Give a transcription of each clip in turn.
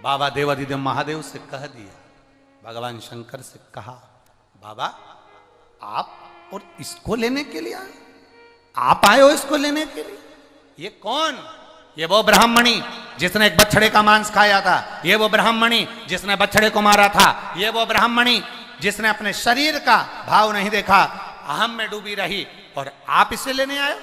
बाबा देवादिदेव महादेव से कह दिया, भगवान शंकर से कहा, बाबा आप और इसको लेने के लिए आए, आप आए हो इसको लेने के लिए? ये कौन? ये वो ब्राह्मणी जिसने एक बछड़े का मांस खाया था, ये वो ब्राह्मणी जिसने बछड़े को मारा था, ये वो ब्राह्मणी जिसने अपने शरीर का भाव नहीं देखा, अहम में डूबी रही, और आप इसे लेने आए?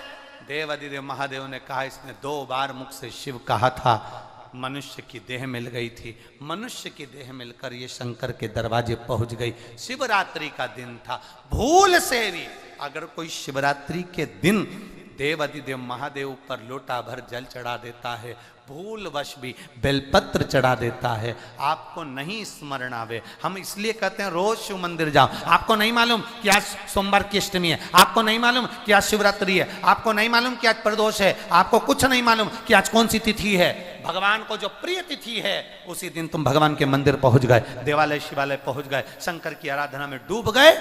देवादिदेव महादेव ने कहा, इसने 2 बार मुख से शिव कहा था, मनुष्य की देह मिल गई थी, मनुष्य की देह मिलकर ये शंकर के दरवाजे पहुंच गई। शिवरात्रि का दिन था, भूल से भी अगर कोई शिवरात्रि के दिन देवादिदेव महादेव पर लोटा भर जल चढ़ा देता है, भूलवश भी बेलपत्र चढ़ा देता है, आपको नहीं स्मरण आवे, हम इसलिए कहते हैं रोज शिव मंदिर जाओ। आपको नहीं मालूम कि आज सोमवार की अष्टमी है, आपको नहीं मालूम कि आज शिवरात्रि है, आपको नहीं मालूम कि आज प्रदोष है, आपको कुछ नहीं मालूम कि आज कौन सी तिथि है। भगवान को जो प्रिय तिथि है उसी दिन तुम भगवान के मंदिर पहुंच गए, देवालय शिवालय पहुंच गए, शंकर की आराधना में डूब गए।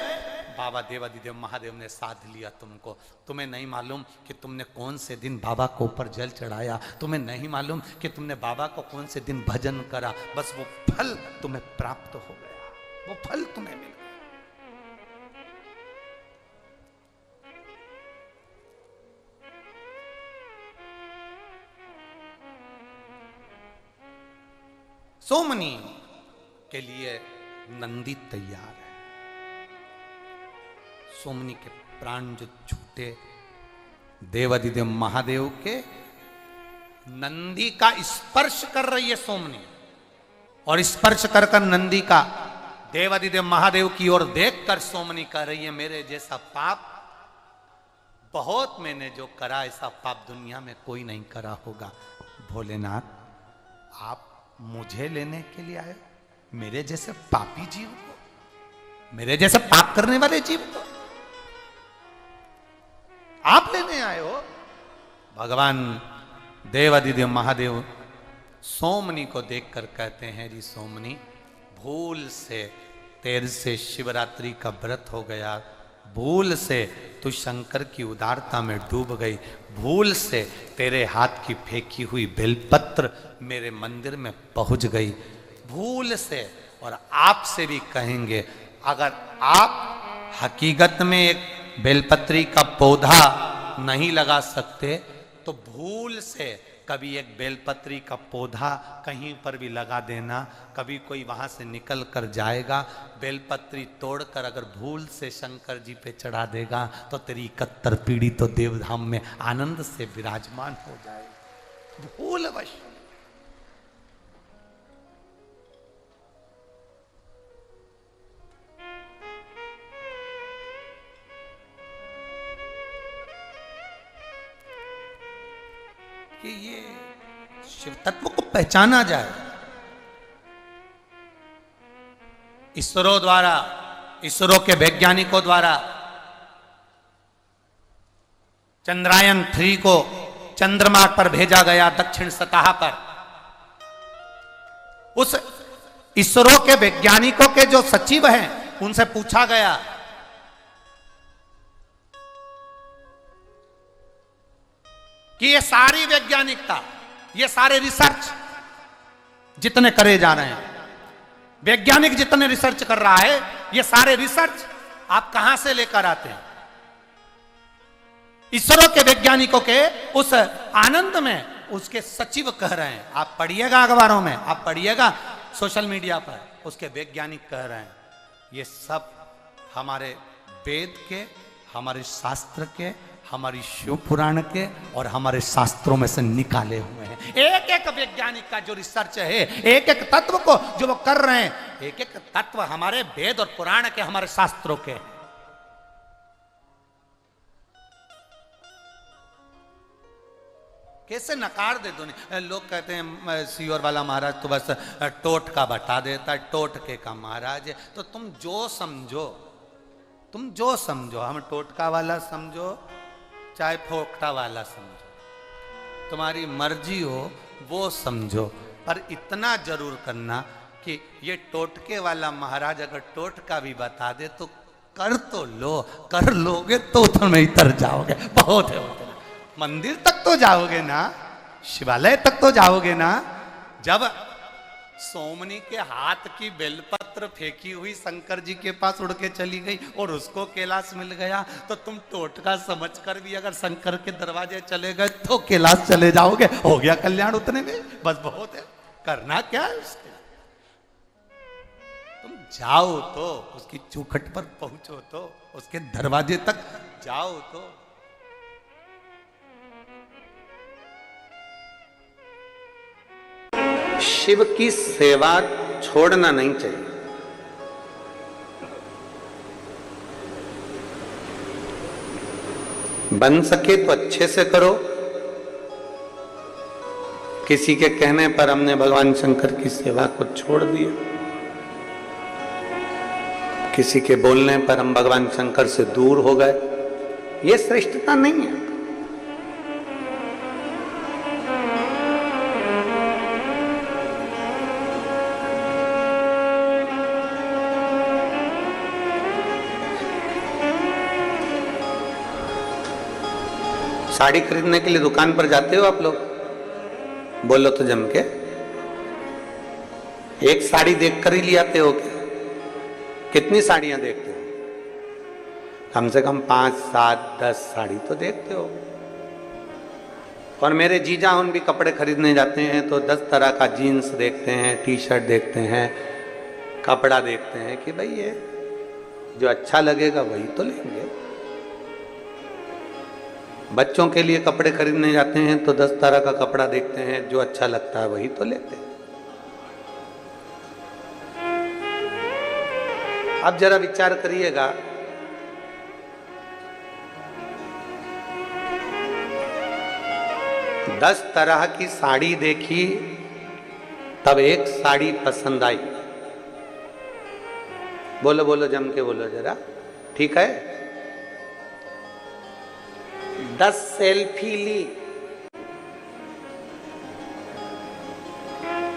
बाबा देवादिदेव महादेव ने साध लिया तुमको। तुम्हें नहीं मालूम कि तुमने कौन से दिन बाबा को ऊपर जल चढ़ाया, तुम्हें नहीं मालूम कि तुमने बाबा को कौन से दिन भजन करा, बस वो फल तुम्हें प्राप्त हो गया, वो फल तुम्हें मिल गया। सोमनी के लिए नंदी तैयार है। सोमनी के प्राण जो छूटे देवादिदेव महादेव के, नंदी का स्पर्श कर रही है सोमनी, और स्पर्श कर कर नंदी का देवादिदेव महादेव की ओर देखकर सोमनी कह रही है, मेरे जैसा पाप बहुत मैंने जो करा, ऐसा पाप दुनिया में कोई नहीं करा होगा। भोलेनाथ आप मुझे लेने के लिए आए, मेरे जैसे पापी जीव को, मेरे जैसे पाप करने वाले जीव को आप लेने आए हो? भगवान देवादिदेव महादेव सोमनी को देखकर कहते हैं, जी सोमनी भूल से तेरे से शिवरात्रि का व्रत हो गया, भूल से तू शंकर की उदारता में डूब गई, भूल से तेरे हाथ की फेंकी हुई बेलपत्र मेरे मंदिर में पहुंच गई, भूल से। और आपसे भी कहेंगे, अगर आप हकीकत में एक बेलपत्री का पौधा नहीं लगा सकते तो भूल से कभी एक बेलपत्री का पौधा कहीं पर भी लगा देना। कभी कोई वहां से निकल कर जाएगा, बेलपत्री तोड़कर अगर भूल से शंकर जी पे चढ़ा देगा तो तेरी 71 पीढ़ी तो देवधाम में आनंद से विराजमान हो जाएगी। भूलवश कि ये शिव तत्व को पहचाना जाए। इसरो द्वारा, इसरो के वैज्ञानिकों द्वारा चंद्रयान 3 को चंद्रमा पर भेजा गया, दक्षिण सतह पर। उस इसरो के वैज्ञानिकों के जो सचिव हैं उनसे पूछा गया कि ये सारी वैज्ञानिकता, ये सारे रिसर्च जितने करे जा रहे हैं, वैज्ञानिक जितने रिसर्च कर रहा है, ये सारे रिसर्च आप कहां से लेकर आते हैं? इसरो के वैज्ञानिकों के उस आनंद में उसके सचिव कह रहे हैं, आप पढ़िएगा अखबारों में, आप पढ़िएगा सोशल मीडिया पर, उसके वैज्ञानिक कह रहे हैं ये सब हमारे वेद के, हमारे शास्त्र के, हमारी शिव पुराण के और हमारे शास्त्रों में से निकाले हुए हैं। एक एक वैज्ञानिक का जो रिसर्च है, एक एक तत्व को जो वो कर रहे हैं, एक एक तत्व हमारे वेद और पुराण के, हमारे शास्त्रों के। कैसे नकार दे दुनिया। लोग कहते हैं सीहोर वाला महाराज तो बस टोटका बता देता है, टोटके का महाराज है। तो तुम जो समझो, तुम जो समझो, हम टोटका वाला समझो चाहे फोकटा वाला समझो, तुम्हारी मर्जी हो वो समझो, पर इतना जरूर करना कि ये टोटके वाला महाराज अगर टोटका भी बता दे तो कर तो लो, कर लोगे तो तुम्हें इतर जाओगे। बहुत है उतना, मंदिर तक तो जाओगे ना, शिवालय तक तो जाओगे ना। जब सोमनी के हाथ की बेलपत्र फेंकी हुई शंकर जी के पास उड़ के चली गई और उसको कैलाश मिल गया, तो तुम टोटका समझकर भी अगर शंकर के दरवाजे चले गए तो कैलाश चले जाओगे। हो गया कल्याण उतने में, बस बहुत है। करना क्या है उसके, तुम जाओ तो उसकी चौखट पर पहुंचो, तो उसके दरवाजे तक जाओ तो। शिव की सेवा छोड़ना नहीं चाहिए। बन सके तो अच्छे से करो। किसी के कहने पर हमने भगवान शंकर की सेवा को छोड़ दिया, किसी के बोलने पर हम भगवान शंकर से दूर हो गए, ये श्रेष्ठता नहीं है। साड़ी खरीदने के लिए दुकान पर जाते हो आप लोग? बोलो तो जम के। एक साड़ी देखकर ही ले आते हो क्या? कितनी साड़ियां देखते हो? कम से कम 5, 7, 10 साड़ी तो देखते हो। और मेरे जीजा उन भी कपड़े खरीदने जाते हैं तो 10 तरह का जीन्स देखते हैं, टी शर्ट देखते हैं, कपड़ा देखते हैं कि भाई ये जो अच्छा लगेगा वही तो लेंगे। बच्चों के लिए कपड़े खरीदने जाते हैं तो 10 तरह का कपड़ा देखते हैं, जो अच्छा लगता है वही तो लेते हैं। अब जरा विचार करिएगा, दस तरह की साड़ी देखी तब एक साड़ी पसंद आई। बोलो बोलो जम के बोलो जरा, ठीक है। 10 सेल्फी ली,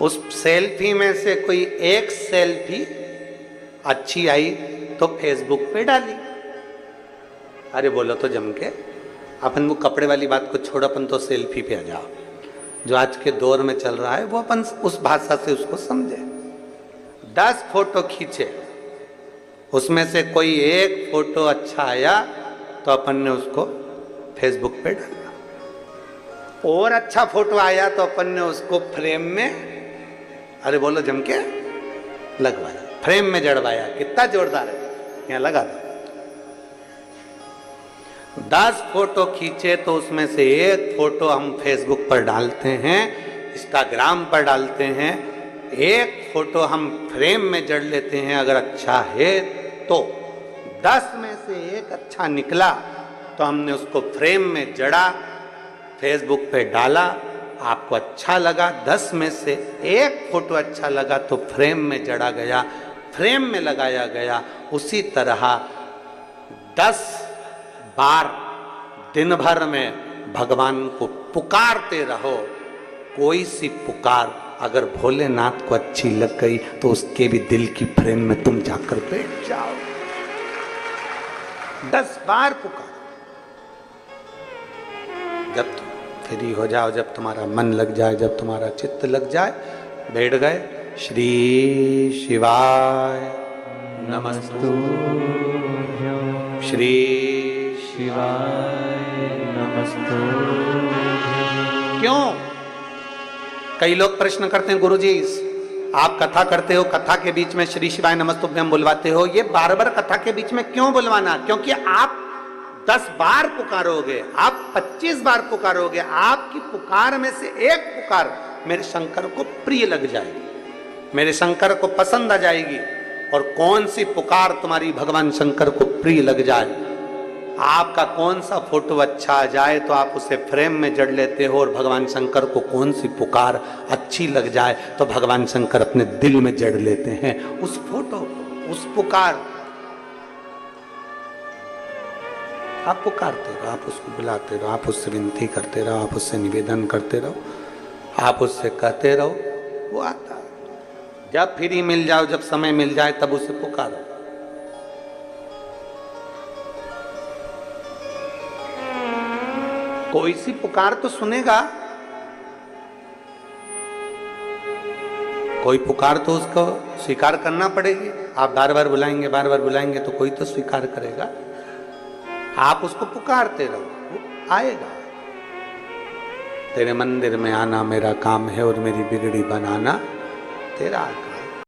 उस सेल्फी में से कोई एक सेल्फी अच्छी आई तो फेसबुक पे डाली। अरे बोलो तो जम के। अपन वो कपड़े वाली बात को छोड़, अपन तो सेल्फी पे आ जाओ। जो आज के दौर में चल रहा है वो अपन उस भाषा से उसको समझे। 10 फोटो खींचे, उसमें से कोई एक फोटो अच्छा आया तो अपन ने उसको फेसबुक पे डाला। और अच्छा फोटो आया तो अपन ने उसको फ्रेम में, अरे बोलो जम के, लगवाया, फ्रेम में जड़वाया। कितना जोरदार है, यहाँ लगा दो। 10 फोटो खींचे तो उसमें से एक फोटो हम फेसबुक पर डालते हैं, इंस्टाग्राम पर डालते हैं। एक फोटो हम फ्रेम में जड़ लेते हैं अगर अच्छा है तो। 10 में से एक अच्छा निकला तो हमने उसको फ्रेम में जड़ा, फेसबुक पे डाला, आपको अच्छा लगा। 10 में से एक फोटो अच्छा लगा तो फ्रेम में जड़ा गया, फ्रेम में लगाया गया। उसी तरह 10 बार दिन भर में भगवान को पुकारते रहो। कोई सी पुकार अगर भोलेनाथ को अच्छी लग गई तो उसके भी दिल की फ्रेम में तुम जाकर बैठ जाओ। 10 बार पुकार। जब तुम फ्री हो जाओ, जब तुम्हारा मन लग जाए, जब तुम्हारा चित्त लग जाए, बैठ गए। श्री शिवाय नमस्तु, श्री शिवाय नमस्तु। क्यों? कई लोग प्रश्न करते हैं, गुरुजी आप कथा करते हो, कथा के बीच में श्री शिवाय नमस्तुभ्यम बुलवाते हो, ये बार बार कथा के बीच में क्यों बुलवाना? क्योंकि आप 10 बार पुकारोगे, आप 25 बार पुकारोगे, आपकी पुकार में से एक पुकार मेरे शंकर को प्रिय लग जाएगी, मेरे शंकर को पसंद आ जाएगी। और कौन सी पुकार तुम्हारी भगवान शंकर को प्रिय लग जाए? आपका कौन सा फोटो अच्छा आ जाए तो आप उसे फ्रेम में जड़ लेते हो, और भगवान शंकर को कौन सी पुकार अच्छी लग जाए तो भगवान शंकर अपने दिल में जड़ लेते हैं उस फोटो, उस पुकार। आप पुकारते रहो, आप उसको बुलाते रहो, आप उससे विनती करते रहो, आप उससे निवेदन करते रहो, आप उससे कहते रहो, वो आता है। जब फ्री मिल जाओ, जब समय मिल जाए तब उसे पुकारो। कोई सी पुकार तो सुनेगा। कोई पुकार तो उसको स्वीकार करना पड़ेगी। आप बार बार बुलाएंगे तो कोई तो स्वीकार करेगा। आप उसको पुकारते रहो, वो आएगा। तेरे मंदिर में आना मेरा काम है और मेरी बिगड़ी बनाना तेरा काम।